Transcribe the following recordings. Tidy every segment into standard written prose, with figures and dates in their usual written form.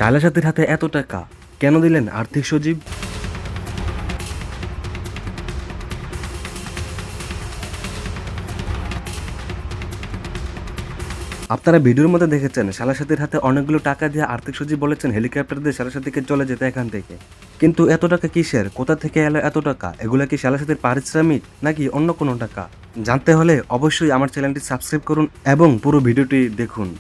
শায়লা সাথীর হাতে এত টাকা কেন দিলেন আর্থিক সচিব? আপনারা ভিডিওর মধ্যে দেখেছেন শায়লা সাথীর হাতে অনেকগুলো টাকা দিয়ে আর্থিক সচিব বলেছেন হেলিকপ্টার দিয়ে শায়লা সাথীকে চলে যেতে এখান থেকে। কিন্তু এত টাকা কিসের, কোথা থেকে এলো এত টাকা? এগুলা কি শায়লা সাথীর পারিশ্রমিক নাকি অন্য কোনো টাকা? জানতে হলে অবশ্যই আমার চ্যানেলটি সাবস্ক্রাইব করুন এবং পুরো ভিডিওটি দেখুন।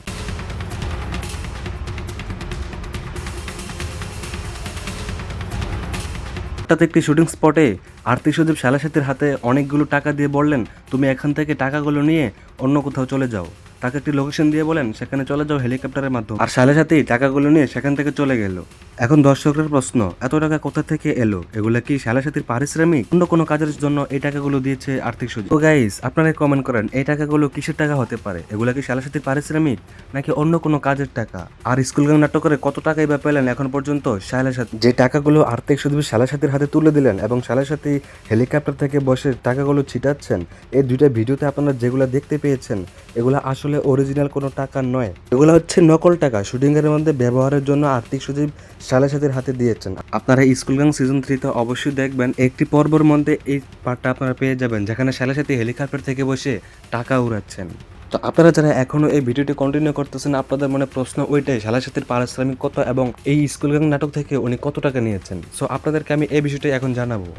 হঠাৎ একটি শুটিং স্পটে আর্থিক সচিব শায়লা সাথীর হাতে অনেকগুলো টাকা দিয়ে বললেন, তুমি এখান থেকে টাকাগুলো নিয়ে অন্য কোথাও চলে যাও। তাকে একটি লোকেশন দিয়ে বলেন সেখানে চলে যাও হেলিকপ্টারের মাধ্যমে। আর শায়লা সাথী টাকাগুলো নিয়ে সেখান থেকে চলে গেল। এখন দর্শকদের প্রশ্ন, এত টাকা কোথা থেকে এলো? এগুলা কি শায়লা সাথীর পারিশ্রমিক, অন্য কোনো কাজের জন্য এই টাকাগুলো দিয়েছে আর্থিক সচিব? তো গাইস, আপনারা কমেন্ট করেন এই টাকাগুলো কিসের টাকা হতে পারে? এগুলা কি শায়লা সাথীর পারিশ্রমিক নাকি অন্য কোনো কাজের টাকা? আর স্কুল গ্যাং নাটক করে কত টাকাই বা পেলেন এখন পর্যন্ত শায়লা সাথী? যে টাকাগুলো আর্থিক সচিব শায়লা সাথীর হাতে তুলে দিলেন এবং শায়লা সাথী হেলিকপ্টার থেকে বসে টাকাগুলো ছিটাচ্ছেন, এই দুইটা ভিডিওতে আপনারা যেগুলো দেখতে পেয়েছেন এগুলো আসলে অরিজিনাল কোনো টাকা নয়। এগুলো হচ্ছে নকল টাকা, শুটিং এর মধ্যে ব্যবহারের জন্য আর্থিক সচিব শায়লা সাথীর হাতে দিয়েছেন। আপনারা স্কুল গ্যাং সিজন 3 তে অবশ্যই দেখবেন, একটি পর্বের মধ্যে এই পার্টটা আপনারা পেয়ে যাবেন যেখানে শায়লা সাথী হেলিকপ্টার থেকে বসে টাকা উড়াচ্ছেন। তো আপনারা যারা এখনো এই ভিডিওটি কন্টিনিউ করতেছেন, আপনাদের মনে প্রশ্ন ওইটাই, শায়লা সাথীর পারিশ্রমিক কত এবং এই স্কুল গ্যাং নাটক থেকে উনি কত টাকা নিয়েছেন। সো আপনাদেরকে আমি এই বিষয়টাই এখন জানাবো।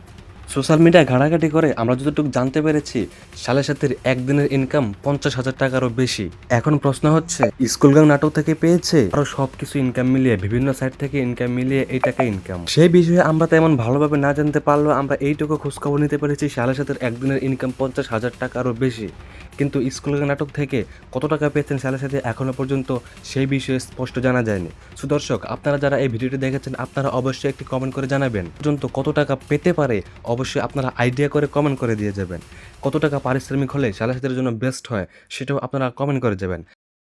সোশ্যাল মিডিয়ায় ঘাটাঘাটি করে আমরা যতটুকু জানতে পেরেছি, শায়লা সাথীর একদিনের ইনকাম 50,000 টাকারও বেশি। এখন প্রশ্ন হচ্ছে, স্কুল গ্যাং নাটক থেকে পেয়েছে আরো সবকিছু ইনকাম মিলিয়ে, বিভিন্ন সাইট থেকে ইনকাম মিলিয়ে এই টাকা ইনকাম। সেই বিষয়ে আমরা তেমন ভালোভাবে না জানতে পারলেও আমরা এইটুকু খোঁজখবর নিতে পেরেছি শায়লা সাথীর একদিনের ইনকাম 50,000 টাকারও বেশি। কিন্তু স্কুল গ্যাং নাটক থেকে কত টাকা পেয়েছেন শায়লা সাথী এখনো পর্যন্ত সেই বিষয়ে স্পষ্ট জানা যায়নি। সুদর্শক, আপনারা যারা এই ভিডিওটি দেখেছেন আপনারা অবশ্যই একটি কমেন্ট করে জানাবেন পর্যন্ত কত টাকা পেতে পারে। অবশ্যই আপনারা আইডিয়া করে কমেন্ট করে দিয়ে যাবেন। কত টাকা পারিশ্রমিক হলে শায়লা সাথীর জন্য বেস্ট হয় সেটাও আপনারা কমেন্ট করে যাবেন।